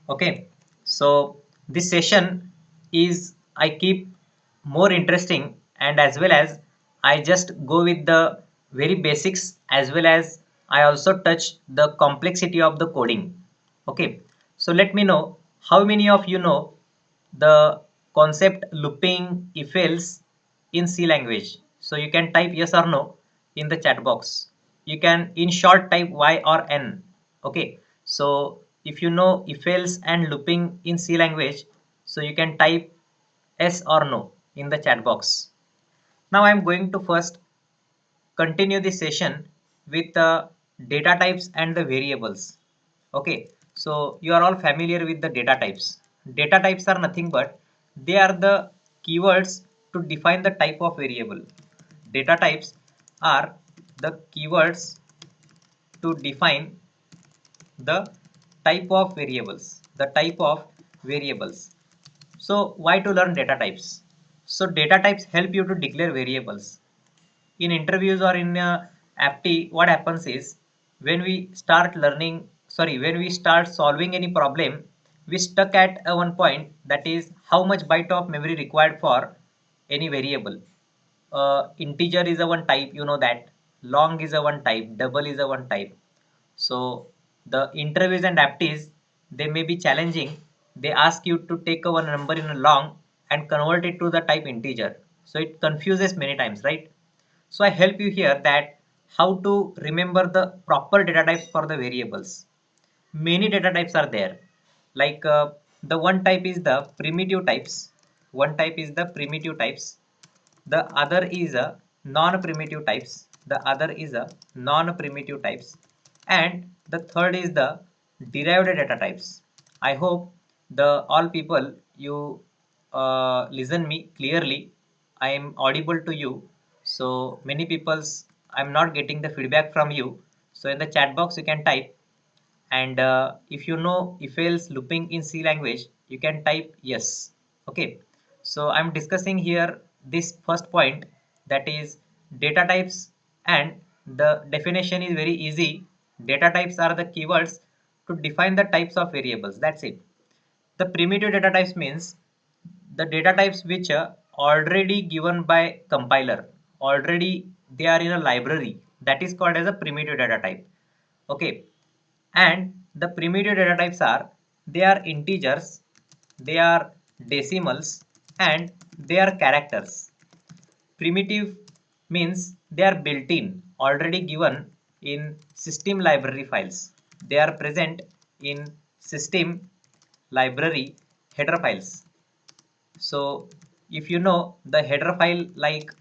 Okay, so this session is I keep more interesting, and as well as I just go with the very basics, as well as I also touch the complexity of the coding. Okay, so let me know how many of you know the concept looping if else in C language. So you can type yes or no in the chat box. You can in short type Y or N. Okay, so if you know if else and looping in C language, so you can type yes or no in the chat box. Now I am going to first continue this session with the data types and the variables. Okay, so you are all familiar with the data types. Data types are nothing but they are the keywords to define the type of variable. Data types are the keywords to define the type of variables. The type of variables. So why to learn data types? So data types help you to declare variables. In interviews or in apti, what happens is when we start solving any problem, we stuck at one point, that is how much byte of memory required for any variable. Integer is a one type, you know that. Long is a one type, double is a one type. So the interviews and aptis, they may be challenging. They ask you to take a one number in a long and convert it to the type integer. So it confuses many times, right? So I help you here that how to remember the proper data types for the variables. Many data types are there. Like the one type is the primitive types. One type is the primitive types. The other is a non-primitive types. The other is a non-primitive types. And the third is the derived data types. I hope the all people you listen me clearly. I am audible to you. So many people's I'm not getting the feedback from you. So in the chat box you can type, and if you know if else looping in C language, you can type yes. Okay, so I'm discussing here this first point, that is data types, and the definition is very easy. Data types are the keywords to define the types of variables. That's it. The primitive data types means the data types which are already given by compiler. Already they are in a library, that is called as a primitive data type. Okay, and the primitive data types are, they are integers, they are decimals, and they are characters. Primitive means they are built in, already given in system library files. They are present in system library header files. So if you know the header file, like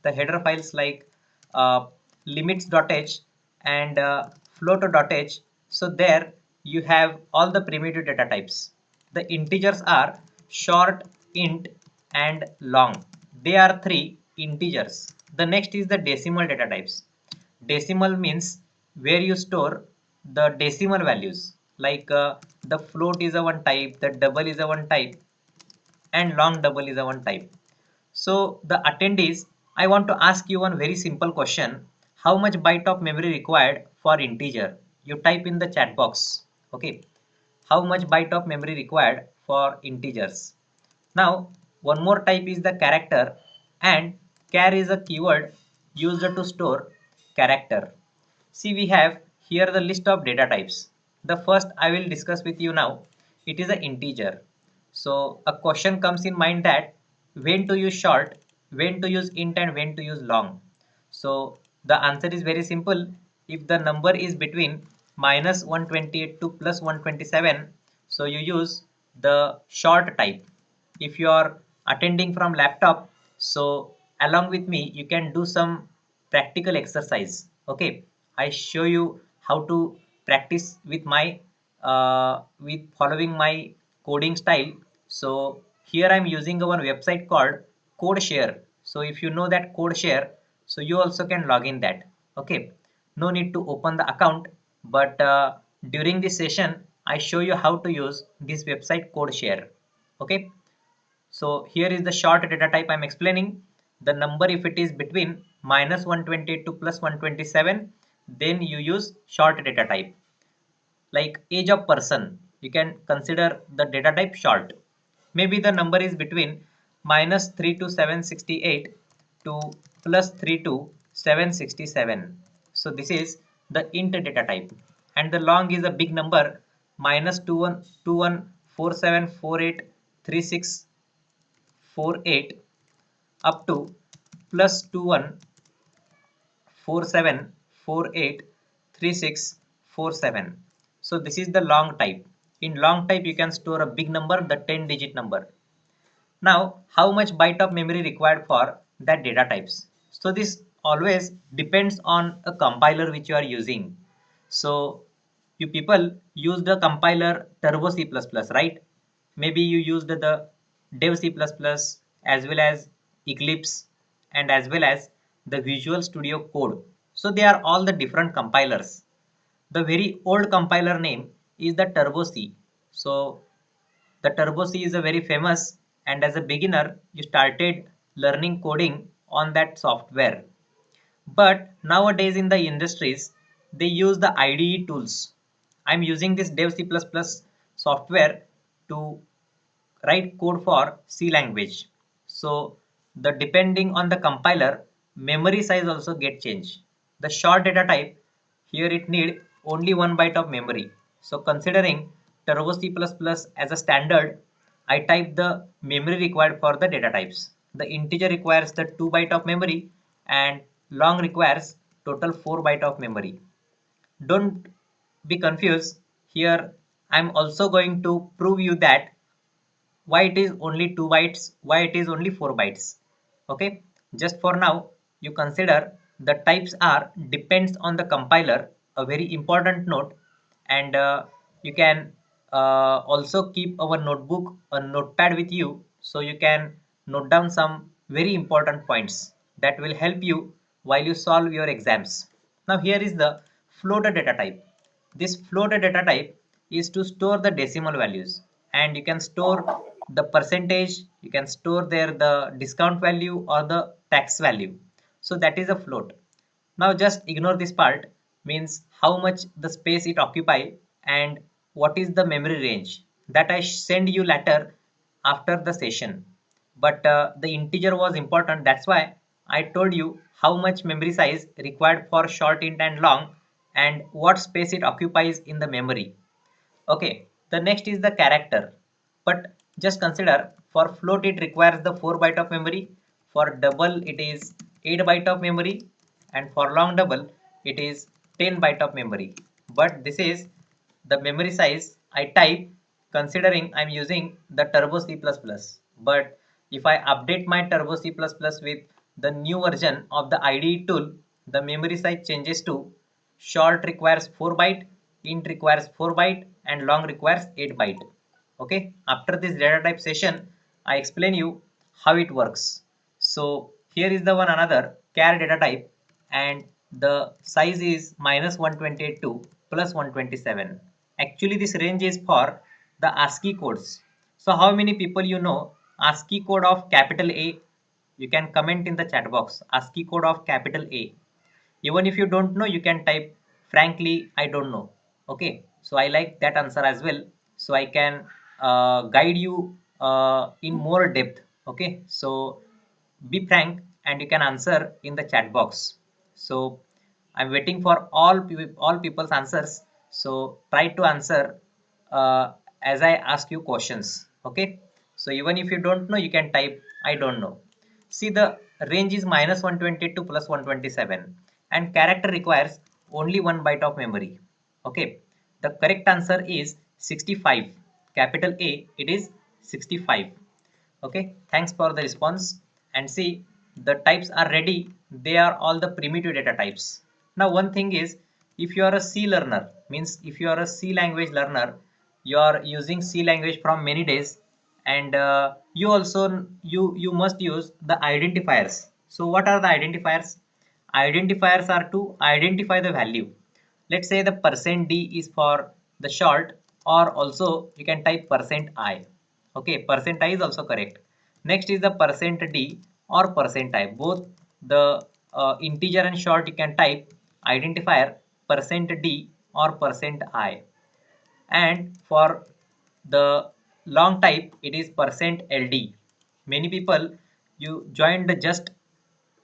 the header files like uh, limits.h and float.h, so there you have all the primitive data types. The integers are short, int, and long. They are three integers. The next is the decimal data types. Decimal means where you store the decimal values, like the float is a one type, the double is a one type, and long double is a one type. So the attendees, I want to ask you one very simple question. How much byte of memory required for integer? You type in the chat box. Okay. How much byte of memory required for integers? Now, one more type is the character, and char is a keyword used to store character. See, we have here the list of data types. The first I will discuss with you now, it is an integer. So a question comes in mind that when to use short, when to use int, and when to use long. So the answer is very simple. If the number is between minus 128 to plus 127, so you use the short type. If you are attending from laptop, so along with me you can do some practical exercise. Okay, I show you how to practice with my with following my coding style. So here I'm using one website called CodeShare. So if you know that CodeShare, so you also can log in that. Okay, no need to open the account, but during this session I show you how to use this website CodeShare. Okay, so here is the short data type I'm explaining. The number, if it is between minus 128 to plus 127, then you use short data type. Like age of person. you can consider the data type short. Maybe the number is between -3 to 768 to +3 to 767. So this is the int data type. And the long is a big number, -212147483648 up to +2147483647. So this is the long type. In long type you can store a big number, the 10-digit number. Now how much byte of memory required for that data types? So this always depends on a compiler which you are using. So you people use the compiler Turbo C++, right? Maybe you used the Dev C++ as well as Eclipse and as well as the Visual Studio Code. So they are all the different compilers. The very old compiler name is the Turbo C. So the Turbo C is a very famous, and as a beginner you started learning coding on that software. But nowadays in the industries they use the IDE tools. I'm using this Dev C++ software to write code for C language. So the depending on the compiler, memory size also get changed. The short data type, here it need only 1 byte of memory. So considering Turbo C++ as a standard, I type the memory required for the data types. The integer requires the 2 byte of memory and long requires total 4 byte of memory. Don't be confused. Here I'm also going to prove you that why it is only 2 bytes, why it is only 4 bytes. Okay, just for now you consider the types are depends on the compiler, a very important note. And you can also keep our notebook, a notepad with you, so you can note down some very important points that will help you while you solve your exams. Now here is the floater data type. This floater data type is to store the decimal values, and you can store the percentage, you can store there the discount value or the tax value. So that is a float. Now just ignore this part, means how much the space it occupy and what is the memory range, that I send you later after the session. But the integer was important, that's why I told you how much memory size required for short int and long and what space it occupies in the memory. Okay, the next is the character. But just consider for float it requires the 4 byte of memory, for double it is 8 byte of memory, and for long double it is 10 byte of memory. But this is the memory size I type considering I'm using the Turbo C++. But if I update my Turbo C++ with the new version of the IDE tool, the memory size changes to short requires 4 byte, int requires 4 byte, and long requires 8 byte. Okay, after this data type session I explain you how it works. So here is the one another char data type, and the size is -128 to +127. Actually this range is for the ASCII codes. So how many people you know ASCII code of capital A? You can comment in the chat box ASCII code of capital A. Even if you don't know, you can type frankly I don't know. Okay, so I like that answer as well, so I can guide you in more depth. Okay, so be frank and you can answer in the chat box. So I'm waiting for all people's answers, so try to answer as I ask you questions. Okay, so even if you don't know, you can type I don't know. See, the range is -128 to +127, and character requires only 1 byte of memory. Okay, the correct answer is 65. Capital A, it is 65. Okay, thanks for the response. And see, the types are ready. They are all the primitive data types. Now one thing is, if you are a C learner, means if you are a C language learner, you are using C language from many days, and you must use the identifiers. So what are the identifiers? Identifiers are to identify the value. Let's say the %d is for the short, or also you can type %i. Okay, %i is also correct. Next is the %d or %i. Both the integer and short you can type identifier %d or %i. and for the long type it is %ld. Many people you joined just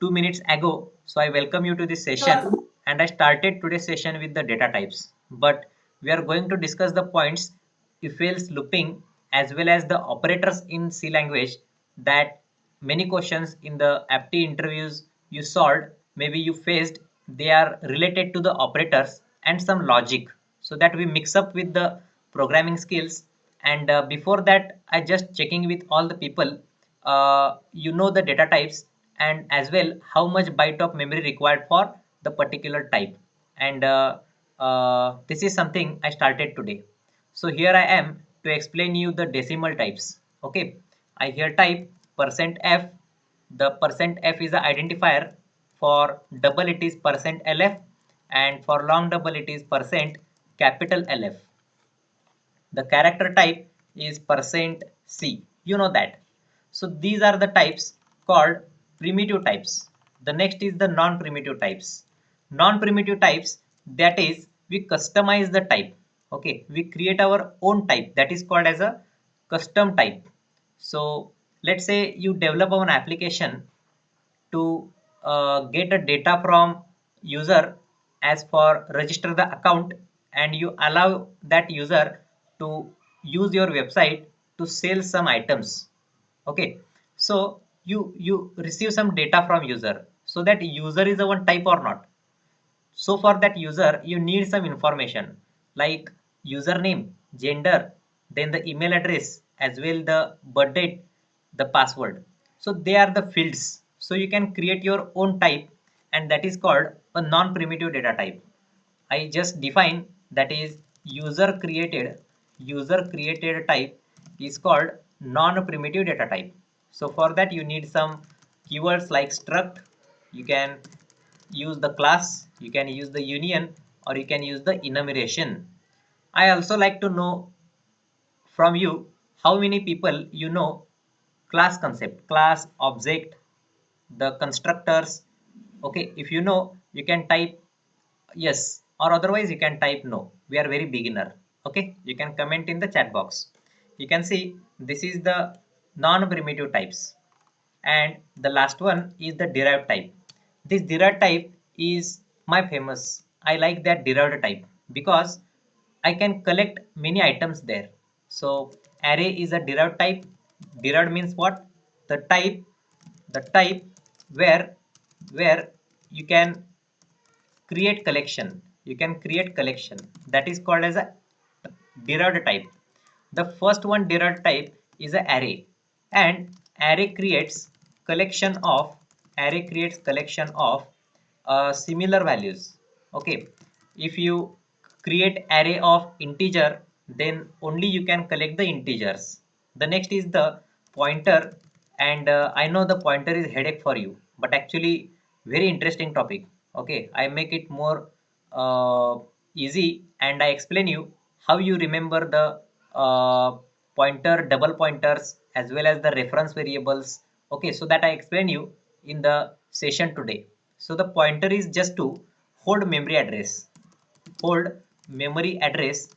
2 minutes ago, so I welcome you to this session, and I started today's session with the data types, but we are going to discuss the points if else looping as well as the operators in C language that many questions in the apti interviews you solved, maybe you faced, they are related to the operators and some logic, so that we mix up with the programming skills. And before that I just checking with all the people, you know the data types and as well how much byte of memory required for the particular type. And this is something I started today. So here I am to explain you the decimal types. Okay, I here type %f. The %f is the identifier. For double it is %lf, and for long double it is %capital LF. The character type is %c. You know that. So these are the types called primitive types. The next is the non-primitive types. Non-primitive types, that is we customize the type. Okay, we create our own type, that is called as a custom type. So let's say you develop an application to get a data from user as for register the account, and you allow that user to use your website to sell some items. Okay, so you receive some data from user, so that user is a one type or not. So for that user, you need some information like username, gender, then the email address, as well the birth date, the password. So they are the fields. So you can create your own type, and that is called a non-primitive data type. I just define that is user created type is called non-primitive data type. So for that you need some keywords like struct. You can use the class, you can use the union, or you can use the enumeration. I also like to know from you how many people you know class concept, class, object, the constructors. Okay, if you know you can type yes, or otherwise you can type no. We are very beginner. Okay, you can comment in the chat box. You can see this is the non-primitive types, and the last one is the derived type. This derived type is my famous. I like that derived type because I can collect many items there. So array is a derived type. Derived means what? The type, the type where where you can create collection. You can create collection, that is called as a derived type. The first one derived type is an array, and array creates collection of similar values. Okay, if you create array of integer, then only you can collect the integers. The next is the pointer, and I know the pointer is headache for you, but actually very interesting topic. Okay, I make it more easy, and I explain you how you remember the pointer, double pointers, as well as the reference variables. Okay, so that I explain you in the session today. So the pointer is just to hold memory address, hold memory address,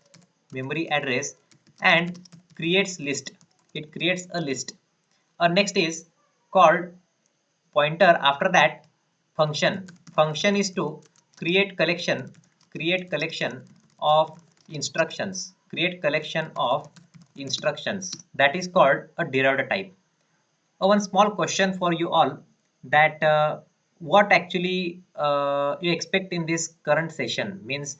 and creates list. It creates a list. Next is called pointer. After that, function is to create collection of instructions, that is called a derived type. One small question for you all, that what actually you expect in this current session. Means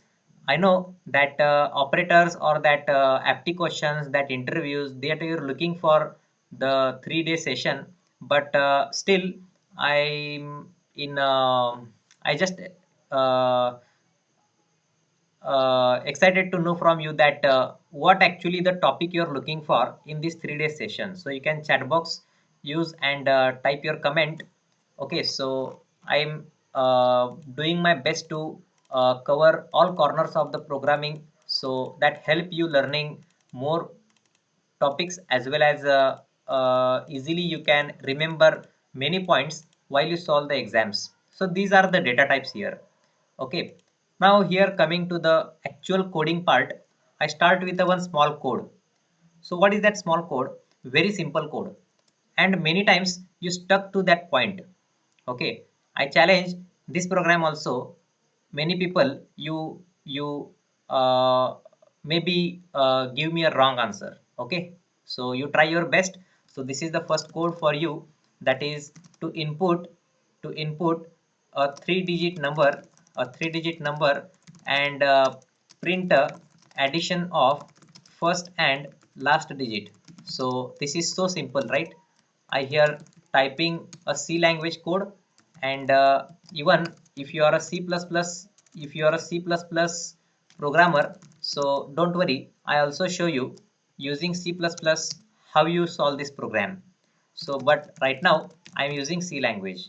I know that operators or that apti questions, that interviews, that you're looking for the 3-day session, but still I'm in I just uh, excited to know from you that what actually the topic you're looking for in this 3-day session. So you can chat box use and type your comment. Okay, so I'm doing my best to cover all corners of the programming, so that help you learning more topics, as well as easily you can remember many points while you solve the exams. So these are the data types here. Okay, now here coming to the actual coding part. I start with a one small code. So what is that small code? Very simple code, and many times you stuck to that point. Okay, I challenge this program also. Many people, you maybe give me a wrong answer. Okay, so you try your best. So this is the first code for you, that is to input a three digit number, and print a addition of first and last digit. So this is so simple, right? I here typing a C language code, and even if you are a if you are a C++ programmer, so don't worry, I also show you using C++ how you solve this program. So but right now I'm using C language.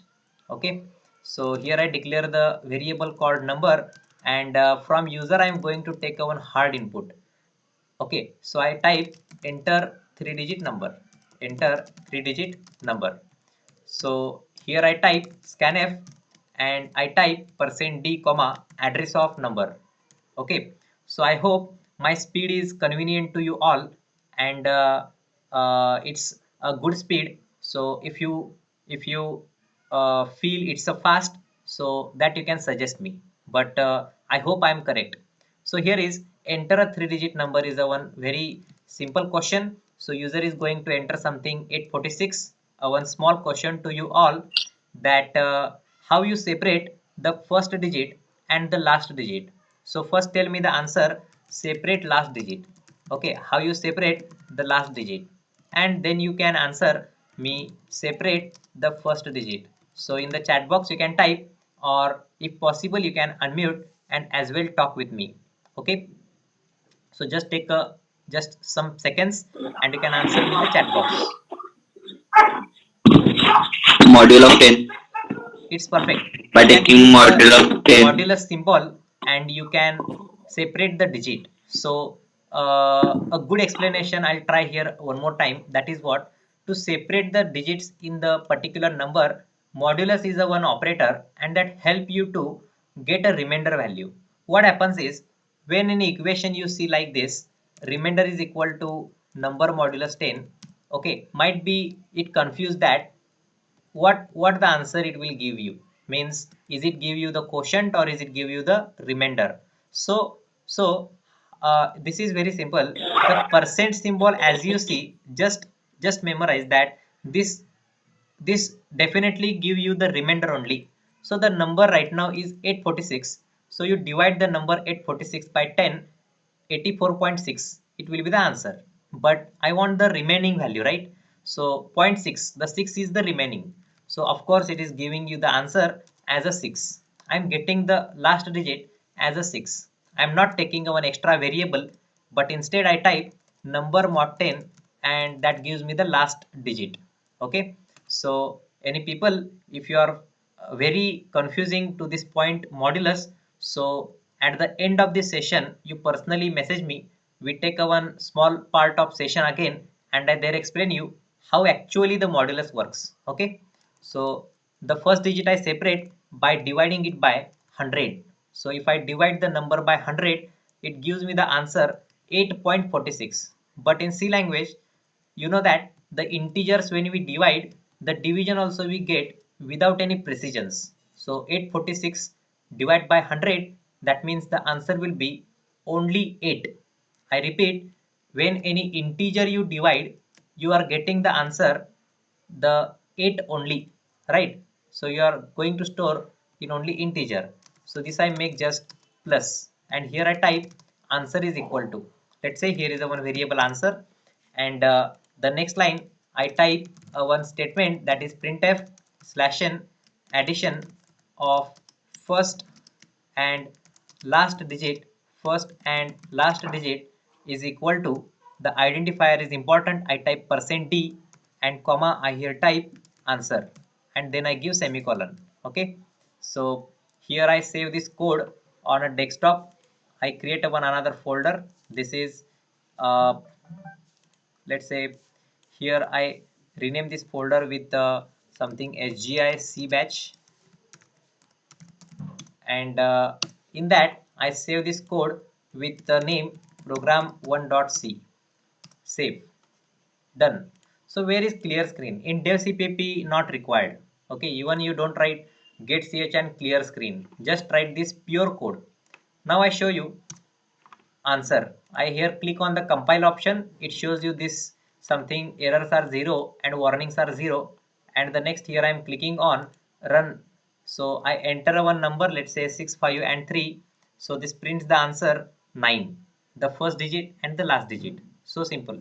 Okay, so here I declare the variable called number, and from user I'm going to take a one hard input. Okay, so I type enter three digit number, enter three digit number. So here I type scanf, and I type %d comma address of number. Okay, so I hope my speed is convenient to you all, and it's a good speed. So if you feel it's a fast, so that you can suggest me, but I hope I am correct. So here is enter a three digit number is a one very simple question. So user is going to enter something 846. One small question to you all, that how you separate the first digit and the last digit. So first tell me the answer, separate last digit. Okay, how you separate the last digit, and then you can answer me separate the first digit. So in the chat box you can type, or if possible you can unmute and as well talk with me. Okay, so just take a just some seconds and you can answer me in the chat box. Module of 10. It's perfect. By You can taking use the module of 10. modulus symbol and you can separate the digit. So a good explanation I'll try here one more time, that is what, to separate the digits in the particular number, modulus is a one operator and that help you to get a remainder value. What happens is, when in equation you see like this, remainder is equal to number modulus 10. Okay, might be it confused that what the answer it will give you, means is it give you the quotient or is it give you the remainder. So this is very simple. The percent symbol, as you see, just memorize that this definitely give you the remainder only. So the number right now is 846. So you divide the number 846 by 10, 84.6, it will be the answer. But I want the remaining value, right? So zero point 0.6, the 6 is the remaining. So of course it is giving you the answer as a 6. I'm getting the last digit as a 6. I'm not taking one extra variable, but instead I type number mod 10 and that gives me the last digit. Okay, so any people, if you are very confusing to this point modulus, so at the end of this session you personally message me, we take a one small part of session again, and I there explain you how actually the modulus works. Okay, so the first digit I separate by dividing it by 100. So if I divide the number by 100, it gives me the answer 8.46. But in C language, you know that the integers, when we divide, the division also we get without any precisions. So 846 divided by 100, that means the answer will be only 8. I repeat, when any integer you divide, you are getting the answer the 8 only, right? So you are going to store in only integer. So this I make just plus, and here I type answer is equal to, let's say here is a one variable answer, and the next line I type a one statement, that is printf slash n addition of first and last digit, first and last digit is equal to, the identifier is important, I type %d and comma, I here type answer, and then I give semicolon. Okay, so here I save this code on a desktop. I create a one another folder. This is uh, let's say here I rename this folder with something sgi c batch, and in that I save this code with the name program1.c, save, done. So where is clear screen? In dev cpp not required. Okay, even you don't write get ch and clear screen, just write this pure code. Now I show you answer. I here click on the compile option, it shows you this something errors are 0 and warnings are 0, and the next here I am clicking on run. So I enter one number, let's say 6 5 and 3. So this prints the answer 9, the first digit and the last digit. So simple.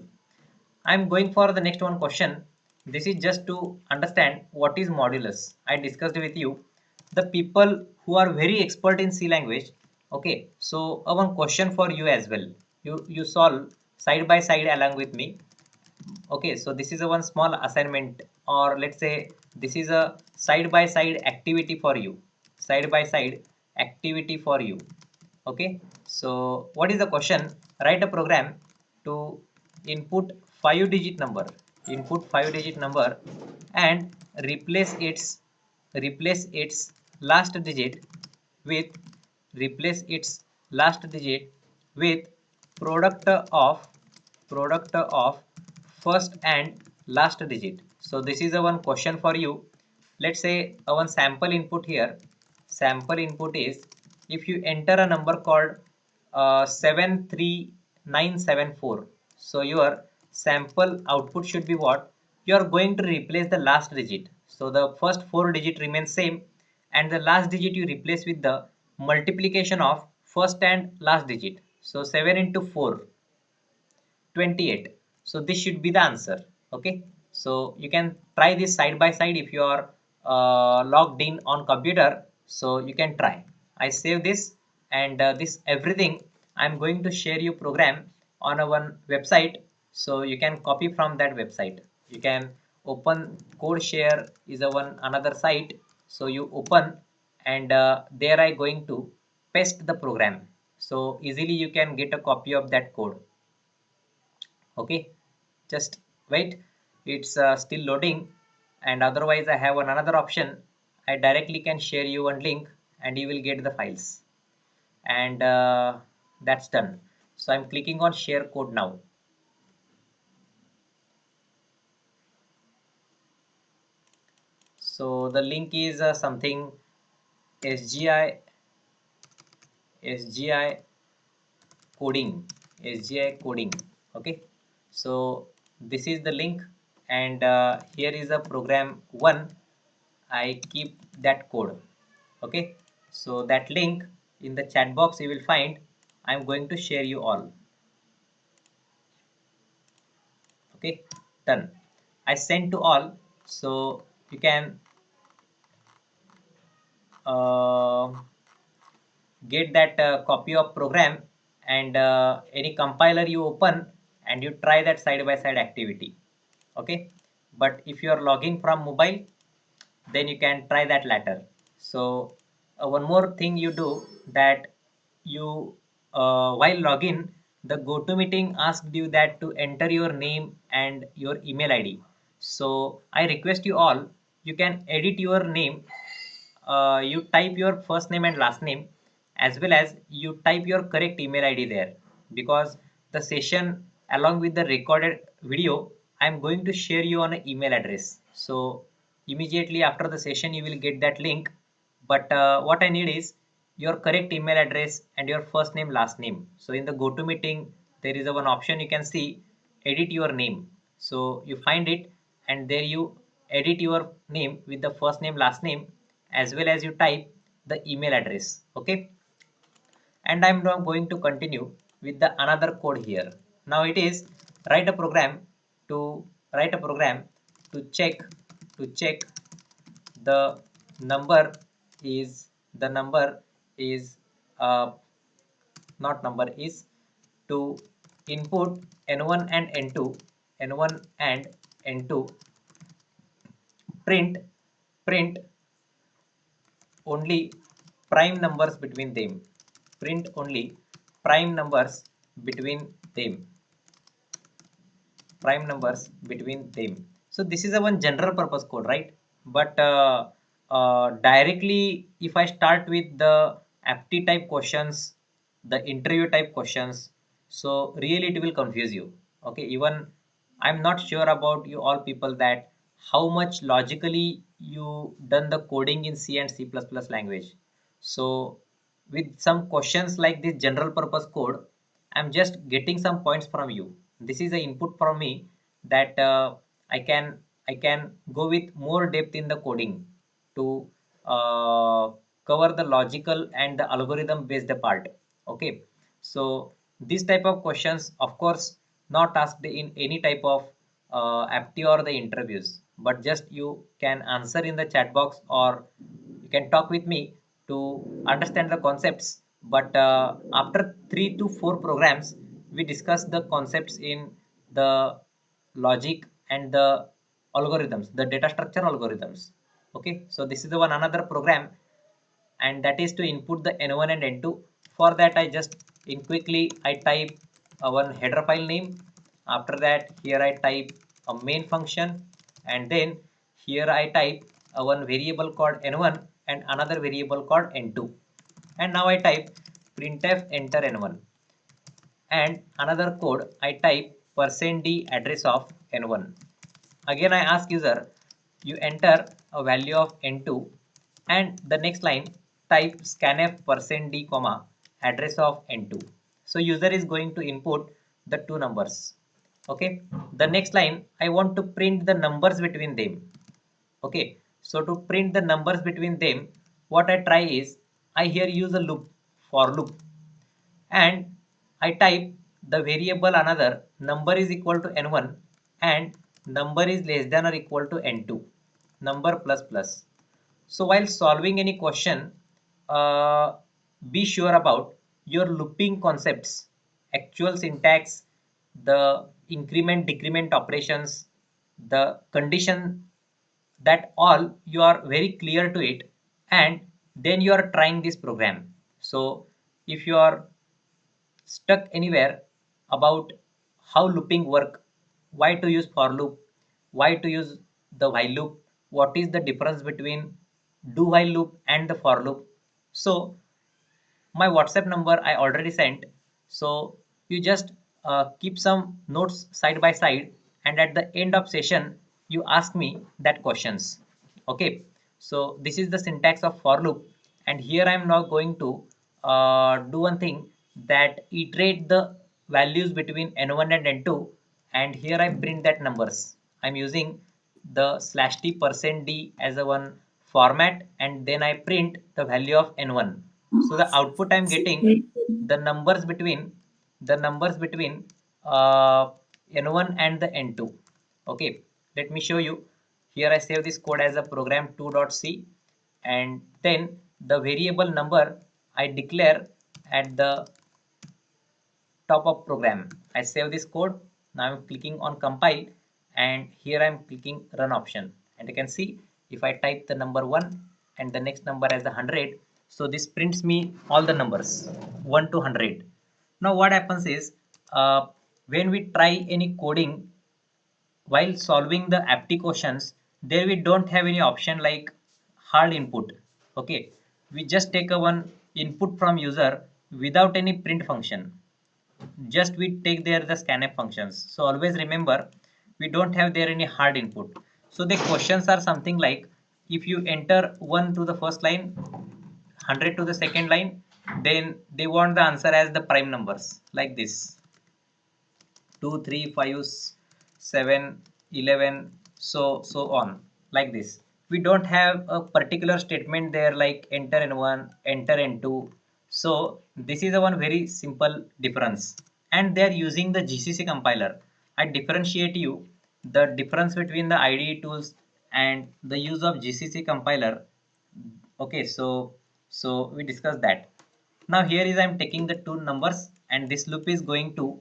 I'm going for the next one question. This is just to understand what is modulus. I discussed with you the people who are very expert in C language. Okay, so one question for you as well. You solve side by side along with me. Okay, so this is a one small assignment, or let's say this is a side by side activity for you. Side by side activity for you. Okay, so what is the question? Write a program to input 5 digit number and replace its last digit with replace its last digit with product of first and last digit. So this is a one question for you. Let's say a one sample input here. Sample input is, if you enter a number called 73974, so your sample output should be what? You are going to replace the last digit. So the first 4 digit remains same, and the last digit you replace with the multiplication of first and last digit. So 7 into 4, 28. So this should be the answer. Okay, so you can try this side by side if you are logged in on computer. So you can try. I save this, and this everything I'm going to share you program on our website, so you can copy from that website. You can open code share is a one another site. So you open, and there I going to paste the program, so easily you can get a copy of that code. Okay, just wait, it's still loading. And otherwise I have another option, I directly can share you one link and you will get the files. And that's done. So I'm clicking on share code now. So the link is something sgi sgi coding, sgi coding. Okay, so this is the link, and here is a program one. I keep that code. Okay, so that link in the chat box you will find. I'm going to share you all. Okay, done. I sent to all, so you can uh, get that copy of program, and any compiler you open and you try that side by side activity. Okay, but if you are logging from mobile, then you can try that later. So one more thing you do, that you while login, the GoToMeeting asked you that to enter your name and your email ID. So I request you all, you can edit your name. You type your first name and last name, as well as you type your correct email ID there, because the session along with the recorded video I'm going to share you on an email address. So immediately after the session you will get that link, but what I need is your correct email address and your first name last name. So in the GoToMeeting there is a one option you can see, edit your name. So you find it, and there you edit your name with the first name last name, as well as you type the email address. Okay, and I'm now going to continue with the another code here. Now it is write a program to write a program to check the number the number is uh, not number is to input n1 and n2 and n2, print only prime numbers between them, print only prime numbers between them, prime numbers between them. So this is a one general purpose code, right? But directly if I start with the aptitude type questions, the interview type questions, So really it will confuse you. Okay, even I'm not sure about you all people that how much logically you done the coding in C and C++ language. So with some questions like this general purpose code, I'm just getting some points from you. This is the input from me that I can go with more depth in the coding to cover the logical and the algorithm based part. Okay, so this type of questions, of course, not asked in any type of apti or the interviews, but just you can answer in the chat box or you can talk with me to understand the concepts. But after 3 to 4 programs, we discuss the concepts in the logic and the algorithms, the data structure algorithms. Okay, so this is the one another program, and that is to input the n1 and n2. For that, I just in quickly I type one header file name. After that, here I type a main function, and then here I type a one variable called n1 and another variable called n2. And now I type printf enter n1, and another code I type %d address of n1. Again I ask user, you enter a value of n2, and the next line type scanf %d comma address of n2. So user is going to input the two numbers. Okay, the next line I want to print the numbers between them. Okay, so to print the numbers between them, what I try is I here use a loop, for loop, and I type the variable another number is equal to n1 and number is less than or equal to n2, number plus plus. So while solving any question, be sure about your looping concepts, actual syntax, the increment decrement operations, the condition, that all you are very clear to it, and then you are trying this program. So if you are stuck anywhere about how looping work, why to use for loop, why to use the while loop, what is the difference between do while loop and the for loop. So my WhatsApp number I already sent. So you just keep some notes side by side, and at the end of session you ask me that questions. Okay, so this is the syntax of for loop, and here I am now going to do one thing, that iterate the values between n1 and n2, and here I print that numbers. I'm using the slash t %d as a one format, and then I print the value of n1. So the output I'm getting the numbers between uh, n1 and the n2. Okay, let me show you. Here I save this code as a program2.c, and then the variable number I declare at the top of program. I save this code. Now I'm clicking on compile, and here I'm clicking run option, and you can see if I type the number 1 and the next number as the 100, so this prints me all the numbers 1 to 100. Now what happens is when we try any coding while solving the apti questions, there we don't have any option like hard input. Okay, we just take a one input from user without any print function, just we take there the scanf functions. So always remember, we don't have there any hard input. So the questions are something like, if you enter 1 to the first line, 100 to the second line, then they want the answer as the prime numbers like this: 2 3 5 7 11, so on, like this. We don't have a particular statement there like enter n1, enter n2. So this is a one very simple difference, and they are using the GCC compiler. I differentiate you the difference between the IDE tools and the use of GCC compiler. Okay, so we discussed that. Now here is I'm taking the two numbers, and this loop is going to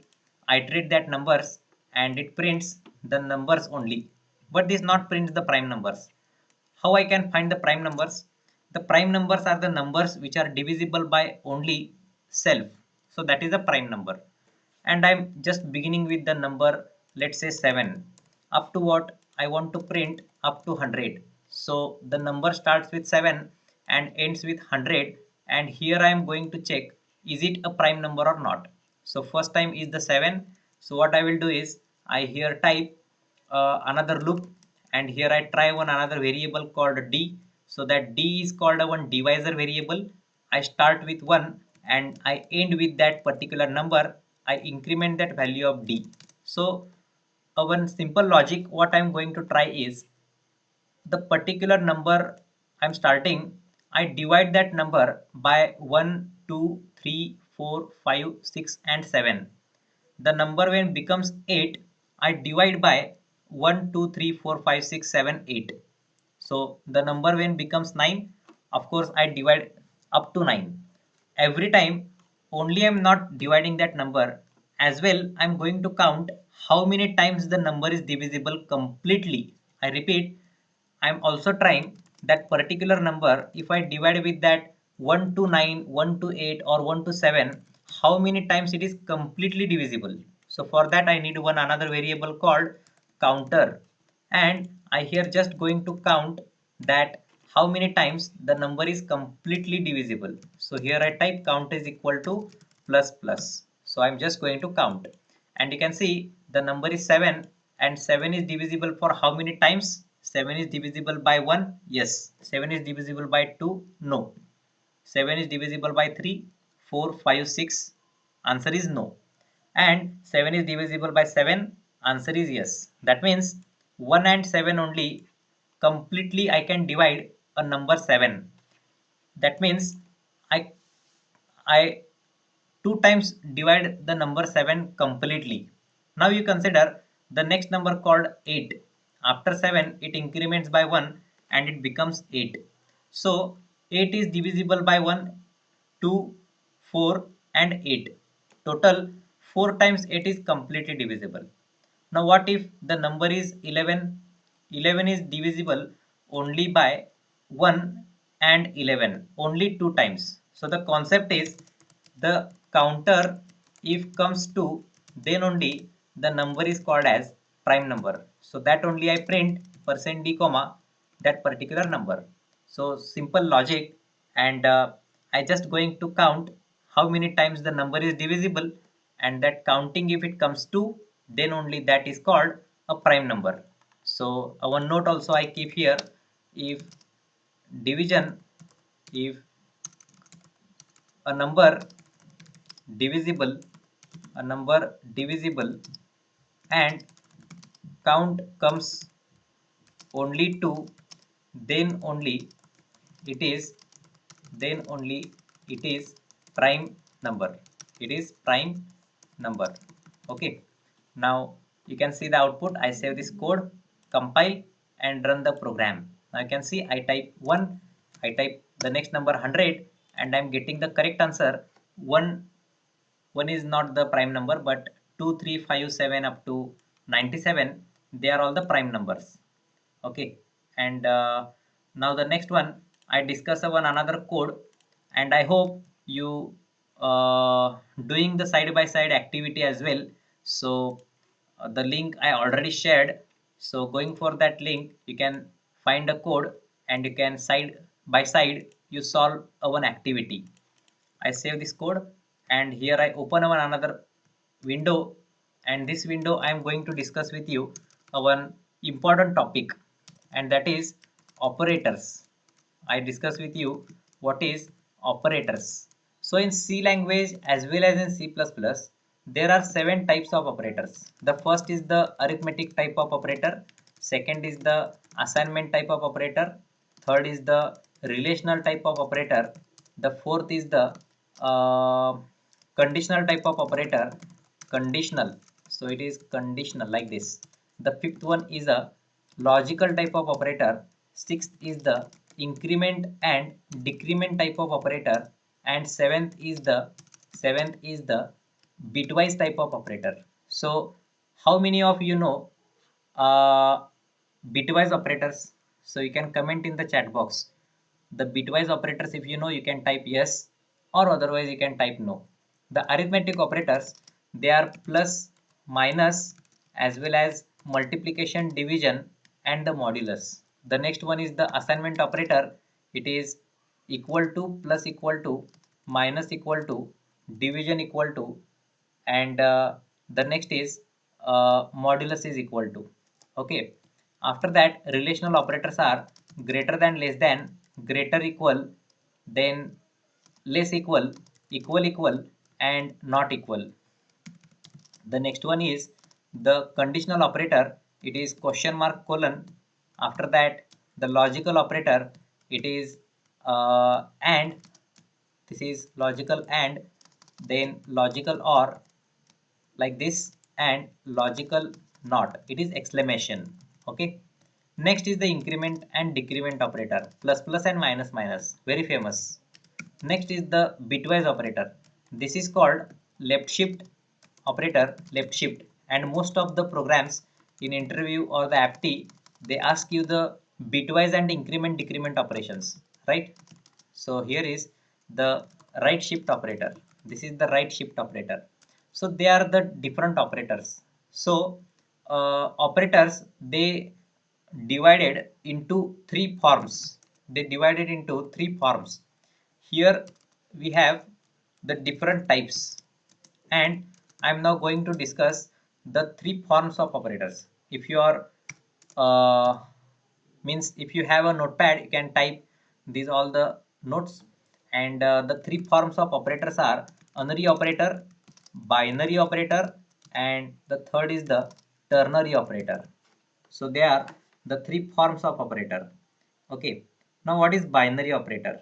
iterate that numbers, and it prints the numbers only, but this not prints the prime numbers. How I can find the prime numbers? The prime numbers are the numbers which are divisible by only self. So that is a prime number. And I'm just beginning with the number, let's say 7. Up to what? I want to print up to 100. So the number starts with 7 and ends with 100. And here I am going to check, is it a prime number or not? So first time is the 7. So what I will do is I here type another loop, and here I try one another variable called d. So that d is called a one divisor variable. I start with 1 and I end with that particular number. I increment that value of d. So one simple logic what I'm going to try is the particular number I'm starting, I divide that number by 1, 2, 3, 4, 5, 6 and 7. The number when becomes 8, I divide by 1, 2, 3, 4, 5, 6, 7, 8. So the number when becomes 9, of course I divide up to 9. Every time only I'm not dividing that number, as well I'm going to count how many times the number is divisible completely. I repeat, I'm also trying that particular number, if I divide with that 1 to 9, 1 to 8 or 1 to 7, how many times it is completely divisible. So for that I need one another variable called counter, and I here just going to count that how many times the number is completely divisible. So here I type count is equal to plus plus. So I'm just going to count, and you can see the number is 7, and 7 is divisible for how many times? 7 is divisible by 1, yes. 7 is divisible by 2, no. 7 is divisible by 3, 4, 5, 6, answer is no. And 7 is divisible by 7, answer is yes. That means 1 and 7 only completely I can divide a number 7. That means I I 2 times divide the number 7 completely. Now you consider the next number called 8. After 7 it increments by 1 and it becomes 8. So 8 is divisible by 1, 2, 4 and 8. Total 4 times 8 is completely divisible. Now what if the number is 11? 11 is divisible only by 1 and 11, only 2 times. So the concept is the counter if comes to, then only the number is called as prime number. So that only I print %d comma that particular number. So simple logic, and I just going to count how many times the number is divisible, and that counting if it comes to, then only that is called a prime number. So one note also I keep here, if division, if a number divisible, a number divisible and count comes only to, then only it is, then only it is prime number, it is prime number. Okay, now you can see the output. I save this code, compile and run the program. Now you can see I type 1, I type the next number 100 and I'm getting the correct answer. 1 is not the prime number, but 2, 3, 5, 7 up to 97, they are all the prime numbers. Okay, and now the next one I discuss one another code, and I hope you doing the side by side activity as well. So the link I already shared, so going for that link you can find a code and you can side by side you solve one activity. I save this code, and here I open one another window, and this window I am going to discuss with you one important topic, and that is operators. I discuss with you what is operators. So in C language as well as in C++, there are 7 types of operators. The first is the arithmetic type of operator, second is the assignment type of operator, third is the relational type of operator, the fourth is the uh, conditional type of operator, conditional. So it is conditional like this. The fifth one is a logical type of operator, sixth is the increment and decrement type of operator, and seventh is the bitwise type of operator. So how many of you know uh, bitwise operators? So you can comment in the chat box the bitwise operators. If you know, you can type yes, or otherwise you can type no. The arithmetic operators, they are plus, minus, as well as multiplication, division and the modulus. The next one is the assignment operator. It is equal to, plus equal to, minus equal to, division equal to, and the next is modulus is equal to. Okay, after that relational operators are greater than, less than, greater equal, then less equal, equal equal, and not equal. The next one is the conditional operator. It is question mark colon. After that, the logical operator. It is and. This is logical and. Then logical or, like this, and logical not. It is exclamation. Okay. Next is the increment and decrement operator. Plus plus and minus minus. Very famous. Next is the bitwise operator. This is called left shift operator, left shift, and most of the programs in interview or the apti, they ask you the bitwise and increment decrement operations, right? So here is the right shift operator. This is the right shift operator. So they are the different operators. So operators, they divided into three forms. They divided into three forms. Here we have the different types, and I am now going to discuss the three forms of operators. If you are means if you have a notepad, you can type these all the notes. And the three forms of operators are unary operator, binary operator, and the third is the ternary operator. So they are the three forms of operator. Okay, now what is binary operator?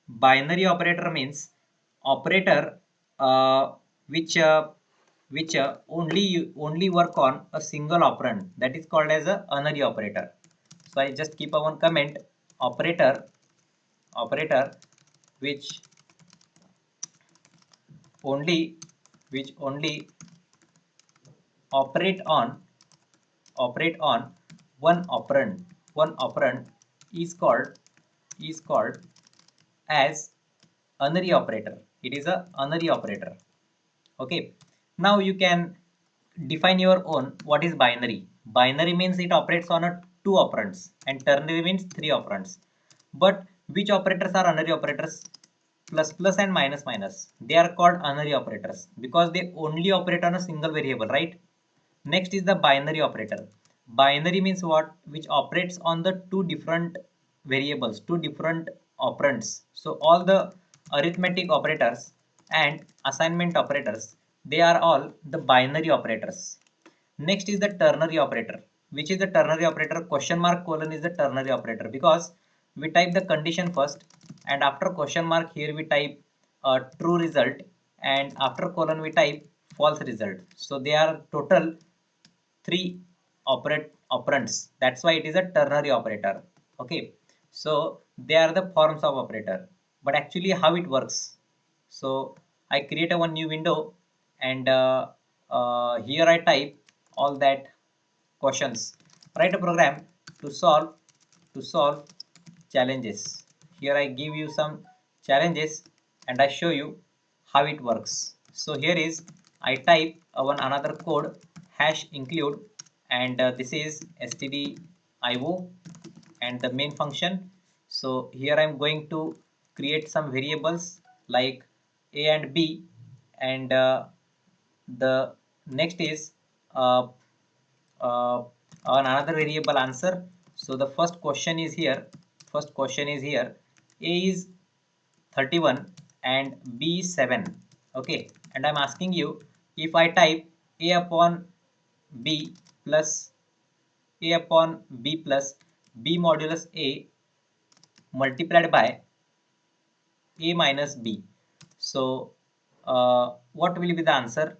Binary operator means operator uh, which uh, only work on a single operand, that is called as a unary operator. So I just keep a one comment, operator which only operate on operate on one operand is called as unary operator. It is a unary operator. Okay, now you can define your own. What is binary? Binary means it operates on a two operands, and ternary means three operands. But which operators are unary operators? Plus plus and minus minus, they are called unary operators because they only operate on a single variable, right? Next is the binary operator. Binary means what? Which operates on the two different variables, two different operands. So all the arithmetic operators and assignment operators, they are all the binary operators. Next is the ternary operator. Which is the ternary operator? Question mark colon is the ternary operator because we type the condition first, and after question mark here we type a true result, and after colon we type false result. So they are total three operands. That's why it is a ternary operator. Okay, so they are the forms of operator. But actually how it works? So I create a one new window, and here I type all that questions. Write a program to solve challenges. Here I give you some challenges and I show you how it works. So here is I type one another code hash include, and this is stdio and the main function. So here I'm going to create some variables like a and b, and the next is uh, uh, another variable answer. So the first question is here. A is 31 and b is 7. Okay, and I'm asking you, if I type a upon b plus b modulus a multiplied by a minus b, so what will be the answer?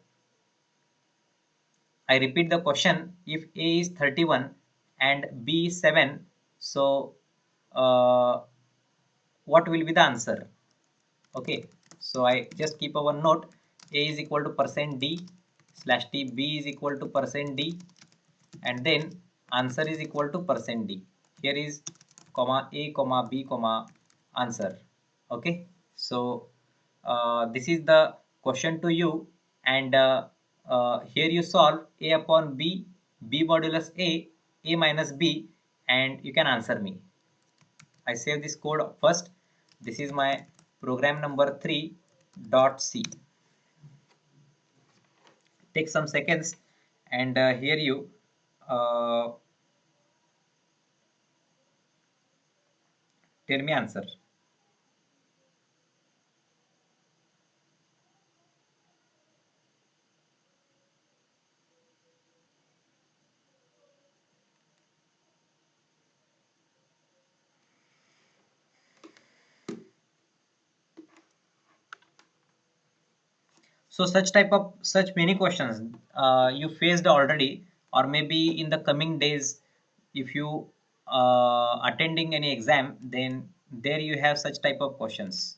I repeat the question. If A is 31 and B is 7, so uh, what will be the answer? Okay, so I just keep a one note. A is equal to percent %d slash t, B is equal to percent %d, and then answer is equal to percent %d. Here is comma A comma B comma answer. Okay, so this is the question to you, and here you solve a upon b, b modulus a minus b, and you can answer me. I save this code first. This is my program number 3.c. take some seconds and hear you. Tell me answer. So such many questions you faced already, or maybe in the coming days, if you attending any exam, then there you have such type of questions.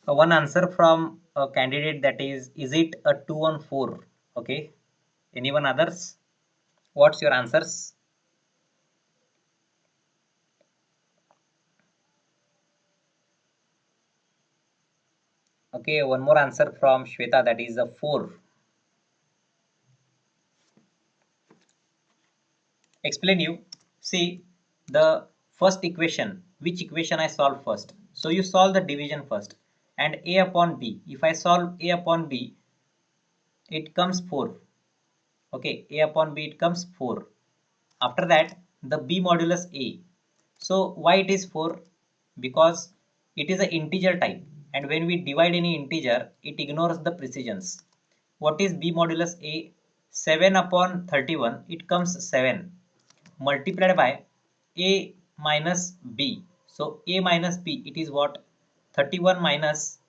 So one answer from a candidate, that is it a 2 on 4? Okay. Anyone others? What's your answers? Okay, one more answer from Shweta, that is a 4. Explain you. See the first equation, which equation I solve first. So you solve the division first, and a upon b. If I solve a upon b, it comes 4. Okay, a upon b, it comes 4. After that, the b modulus a. So why it is 4? Because it is an integer type, and when we divide any integer, it ignores the precisions. What is b modulus a? 7 upon 31, it comes 7, multiplied by a minus b. So a minus b, it is what? 31 minus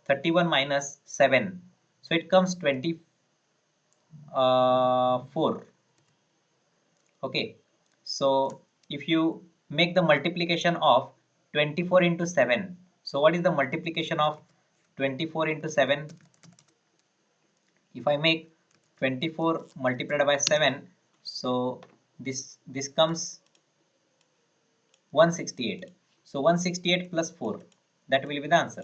7. So it comes 24. Okay. So if you make the multiplication of 24 into 7. So what is the multiplication of 24 into 7? If I make 24 multiplied by 7, so this comes 168. So 168 plus 4, that will be the answer.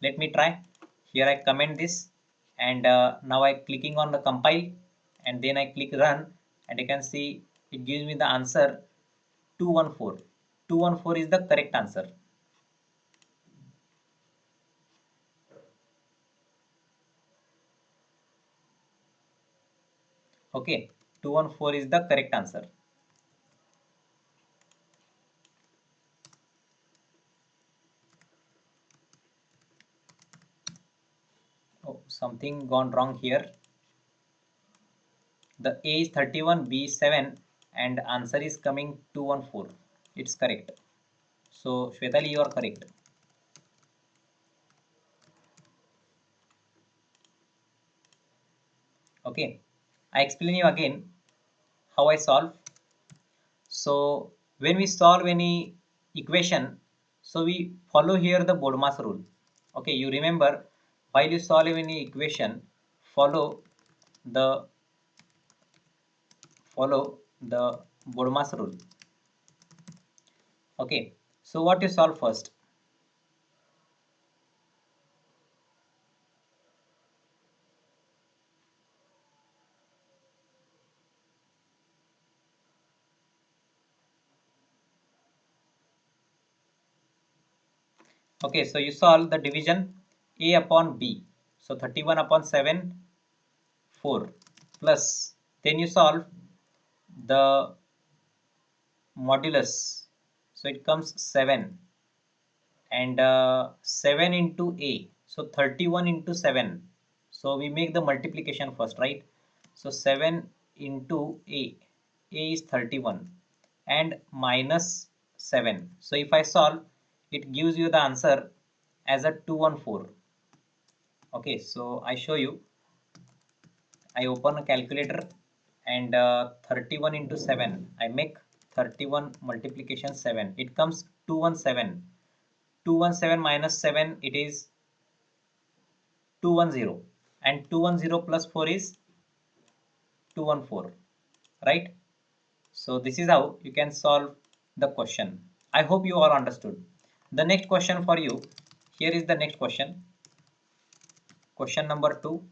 Let me try. Here I comment this, and now I clicking on the compile, and then I click run, and you can see it gives me the answer 214. 214 is the correct answer. Okay, 214 is the correct answer. Oh, something gone wrong here. The A is 31, B is 7, and answer is coming 214. It's correct. So Shwetali, you are correct. Okay, I explain you again how I solve. So when we solve any equation, so we follow here the BODMAS rule. Okay, you remember, while you solve any equation, follow the BODMAS rule. Okay, so what you solve first? Okay, so you solve the division A upon B. So 31 upon 7, 4, plus then you solve the modulus. So it comes 7, and 7 into A. So 31 into 7. So we make the multiplication first, right? So 7 into A. A is 31 and minus 7. So if I solve, it gives you the answer as a 214. Okay, so I show you. I open a calculator and 31 into 7, I make 31 multiplication 7, it comes 217. 217 minus 7, it is 210, and 210 plus 4 is 214, right? So this is how you can solve the question. I hope you all understood. The next question for you, here is the next question. Question number 2.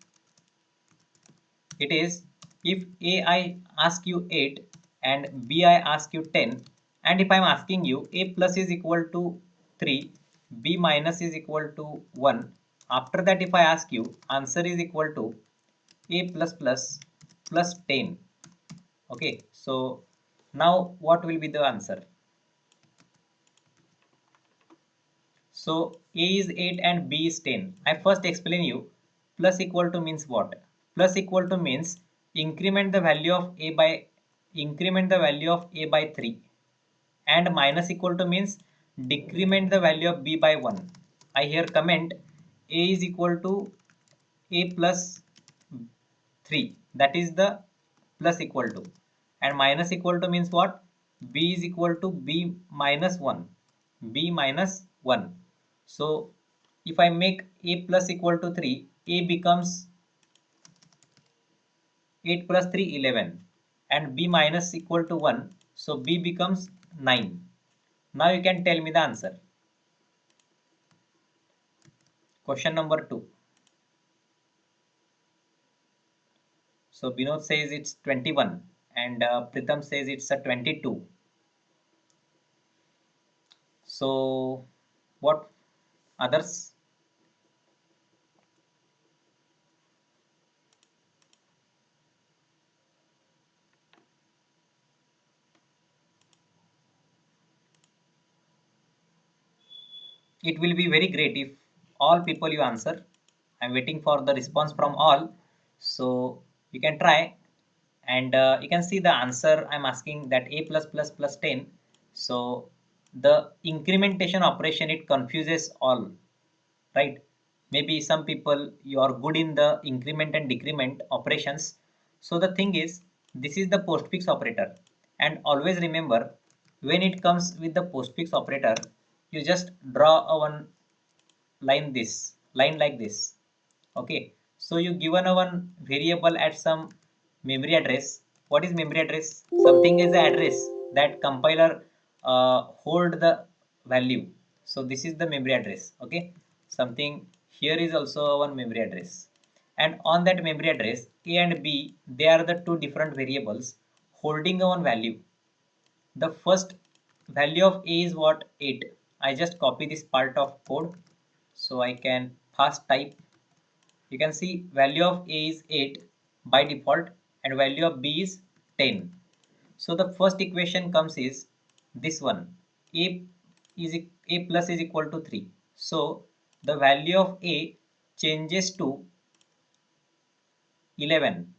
It is, if A I ask you 8 and B I ask you 10, and if I am asking you A plus is equal to 3, B minus is equal to 1, after that if I ask you answer is equal to A plus plus plus 10. Okay, so now what will be the answer? So A is 8 and B is 10. I first explain you plus equal to means what? Plus equal to means increment the value of A by 3, and minus equal to means decrement the value of B by 1. I here comment A is equal to A plus 3, that is the plus equal to, and minus equal to means what? B is equal to B minus 1, B minus 1. So if I make A plus equal to 3, A becomes 8 plus 3 11, and B minus equal to 1, so B becomes 9. Now you can tell me the answer. Question number 2. So Binod says it's 21 and Pritham says it's a 22. So what others? It will be very great if all people you answer. I'm waiting for the response from all. So you can try, and you can see the answer. I'm asking that A plus plus plus 10. So the incrementation operation, it confuses all, right? Maybe some people you are good in the increment and decrement operations. So the thing is, this is the postfix operator, and always remember, when it comes with the postfix operator, you just draw a one line like this. Okay, so you given a one variable at some memory address. What is memory address? Something is the address that compiler hold the value. So this is the memory address. Okay, something here is also one memory address, and on that memory address A and B, they are the two different variables holding a one value. The first value of A is what? 8. I just copy this part of code so I can fast type. You can see value of A is 8 by default and value of B is 10. So the first equation comes is this one. A plus is equal to 3. So the value of A changes to 11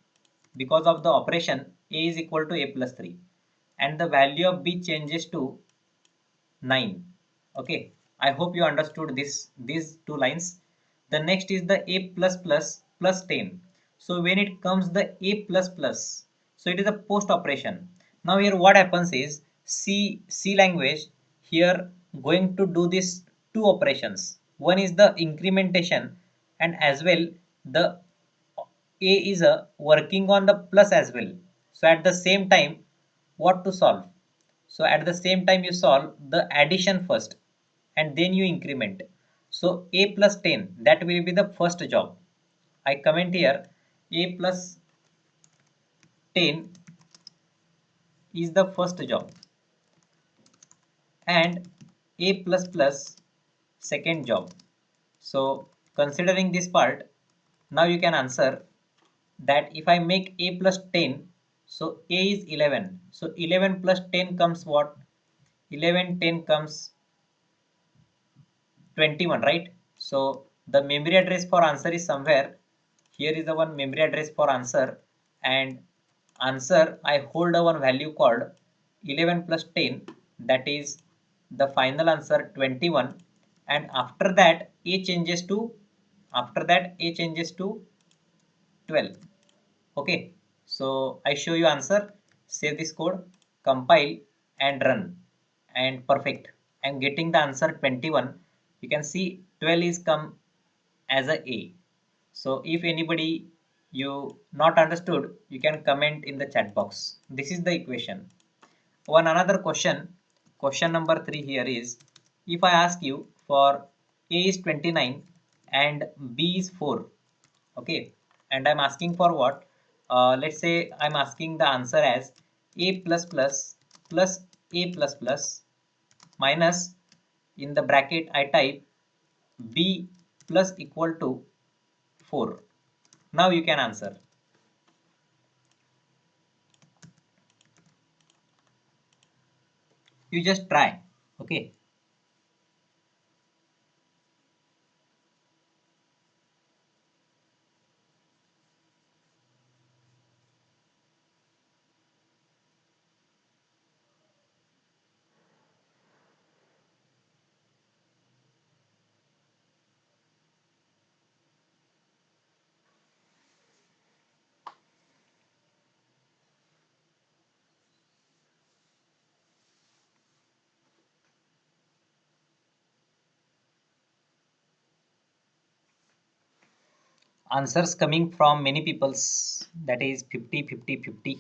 because of the operation A is equal to A plus 3, and the value of B changes to 9. Okay, I hope you understood these two lines. The next is the A plus plus plus 10. So when it comes the A plus plus, so it is a post operation. Now here what happens is C language here going to do this two operations. One is the incrementation, and as well the A is working on the plus as well. So at the same time, what to solve? So at the same time you solve the addition first and then you increment. So A plus 10, that will be the first job. I comment here A plus 10 is the first job, and A plus plus second job. So considering this part, now you can answer that if I make A plus 10, so A is 11. So 11 plus 10 comes what? 11 10 comes 21, right? So the memory address for answer is somewhere. Here is the one memory address for answer, and answer I hold a one value called 11 plus 10, that is the final answer 21, and after that A changes to 12. Okay, So I show you answer, save this code, compile and run, and perfect. I'm getting the answer 21. You can see 12 is come as a A. So if anybody you not understood, you can comment in the chat box. This is the equation. One another question number 3 here is, if I ask you for A is 29 and B is 4, okay, and I'm asking for what? Let's say I'm asking the answer as A plus plus plus A plus plus minus, in the bracket I type B plus equal to 4. Now you can answer. You just try, okay. Answers coming from many people's, that is 50 50 50.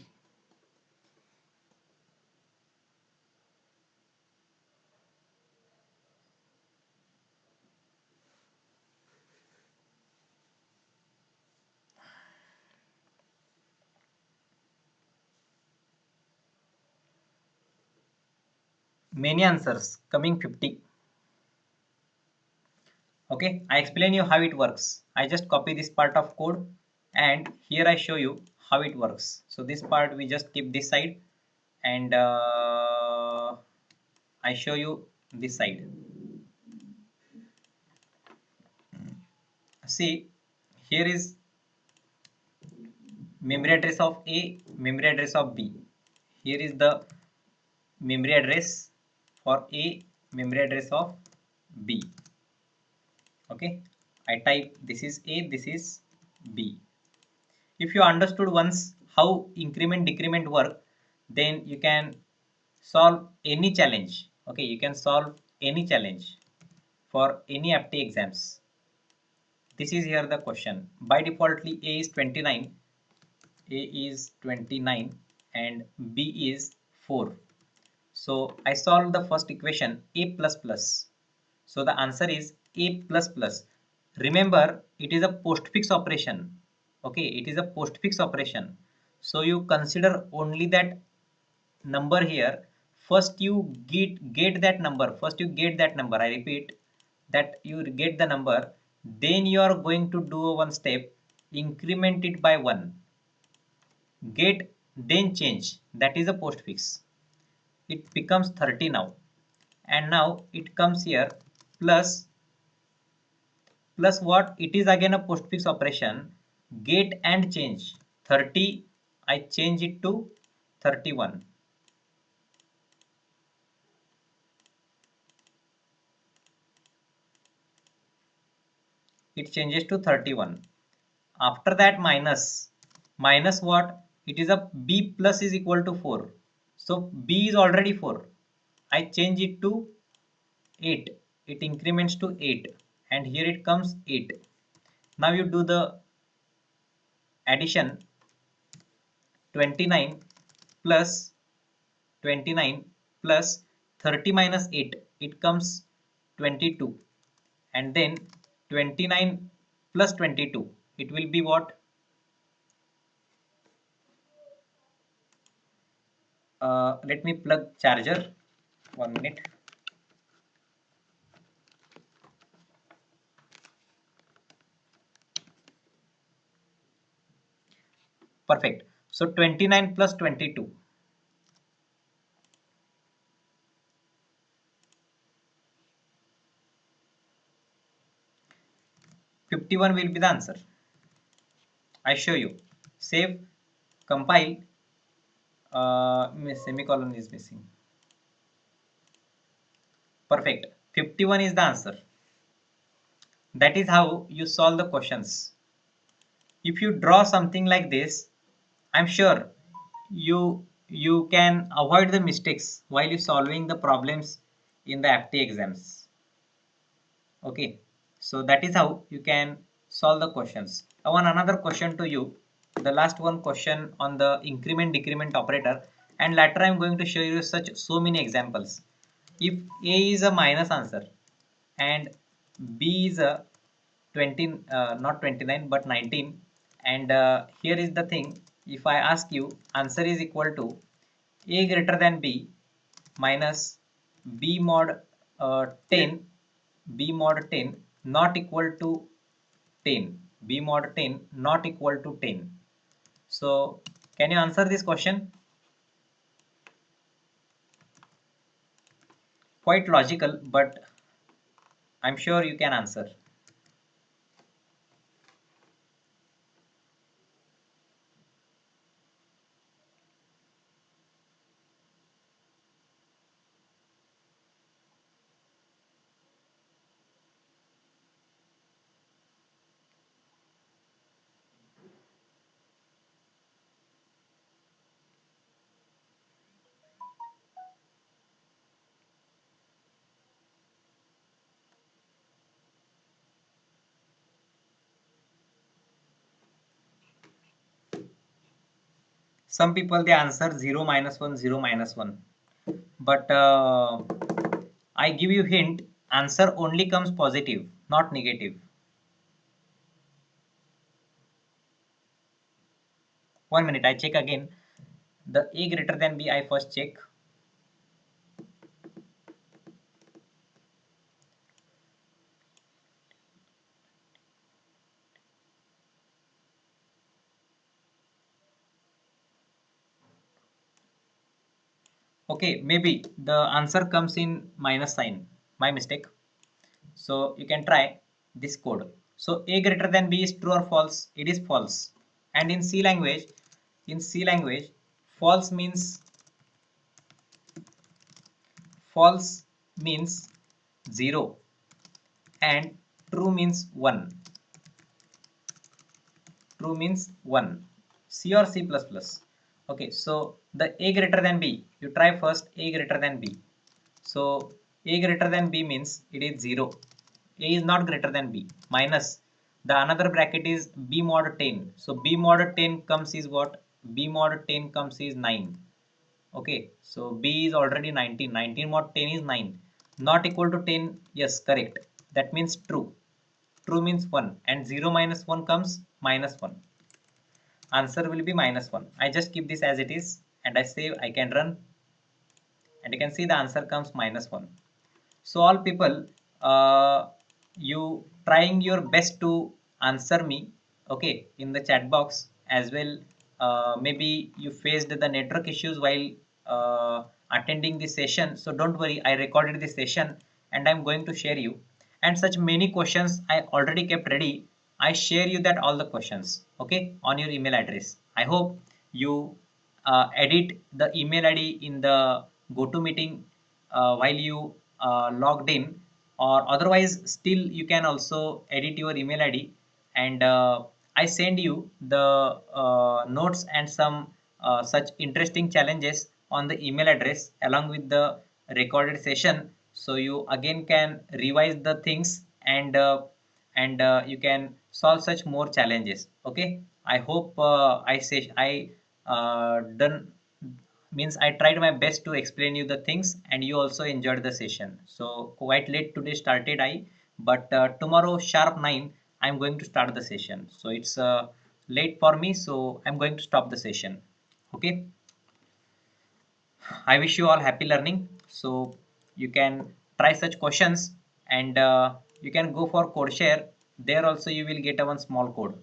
Many answers coming 50. Okay, I explain you how it works. I just copy this part of code and here I show you how it works. So this part we just keep this side and I show you this side. See, here is memory address of A, memory address of B. Here is the memory address for A, memory address of B. Okay, I type this is A, this is B. If you understood once how increment decrement work, then you can solve any challenge. Okay, you can solve any challenge for any APTE exams. This is here the question. By defaultly A is 29, A is 29 and B is 4. So I solve the first equation A plus plus. So the answer is A plus plus. Remember, it is a postfix operation. Okay, it is a postfix operation. So you consider only that number here. First you get that number. First you get that number. I repeat that you get the number. Then you are going to do one step. Increment it by 1. Get then change. That is a postfix. It becomes 30 now. And now it comes here plus what, it is again a postfix operation, get and change. 30 I change it to 31, it changes to 31. After that minus what, it is a B plus is equal to 4, so B is already 4, I change it to 8, it increments to 8 and here it comes 8. Now you do the addition, 29 plus 29 plus 30 minus 8, it comes 22, and then 29 plus 22, it will be what, let me plug charger, 1 minute. Perfect. So 29 plus 22, 51 will be the answer. I show you. Save, compile, semicolon is missing. Perfect. 51 is the answer. That is how you solve the questions. If you draw something like this, I'm sure you can avoid the mistakes while you solving the problems in the APTE exams. Okay, so that is how you can solve the questions. I want another question to you. The last one question on the increment decrement operator, and later I'm going to show you such so many examples. If A is a minus answer and B is a 20, not 29 but 19, and here is the thing. If I ask you, answer is equal to A greater than B minus B mod 10, B mod 10 not equal to 10, B mod 10 not equal to 10. So can you answer this question? Quite logical, but I'm sure you can answer. Some people they answer 0 minus 1, 0 minus 1, but I give you hint, answer only comes positive, not negative. One minute, I check again. The A greater than B, I first check. Okay, maybe the answer comes in minus sign. My mistake. So you can try this code. So A greater than B is true or false? It is false. And in C language, false means false means 0 and true means 1. True means 1. C or C++. Okay, so the A greater than B, you try first A greater than B. So A greater than B means it is 0. A is not greater than B. Minus the another bracket is B mod 10. So B mod 10 comes is what? B mod 10 comes is 9. Okay, so B is already 19. 19 mod 10 is 9. Not equal to 10. Yes, correct. That means true. True means 1 and 0 minus 1 comes minus 1. Answer will be minus 1. I just keep this as it is and I save. I can run and you can see the answer comes minus 1. So all people, you trying your best to answer me, okay, in the chat box as well. Maybe you faced the network issues while attending this session. So don't worry, I recorded this session and I'm going to share you. And such many questions I already kept ready. I share you that all the questions, okay, on your email address. I hope you edit the email ID in the GoToMeeting while you logged in, or otherwise still you can also edit your email ID and I send you the notes and some such interesting challenges on the email address along with the recorded session, so you again can revise the things and you can solve such more challenges. Okay, I hope I done means I tried my best to explain you the things and you also enjoyed the session. So quite late today started I, but tomorrow sharp 9 I'm going to start the session. So it's late for me, so I'm going to stop the session. Okay, I wish you all happy learning. So you can try such questions and you can go for code share. There also you will get a one small code.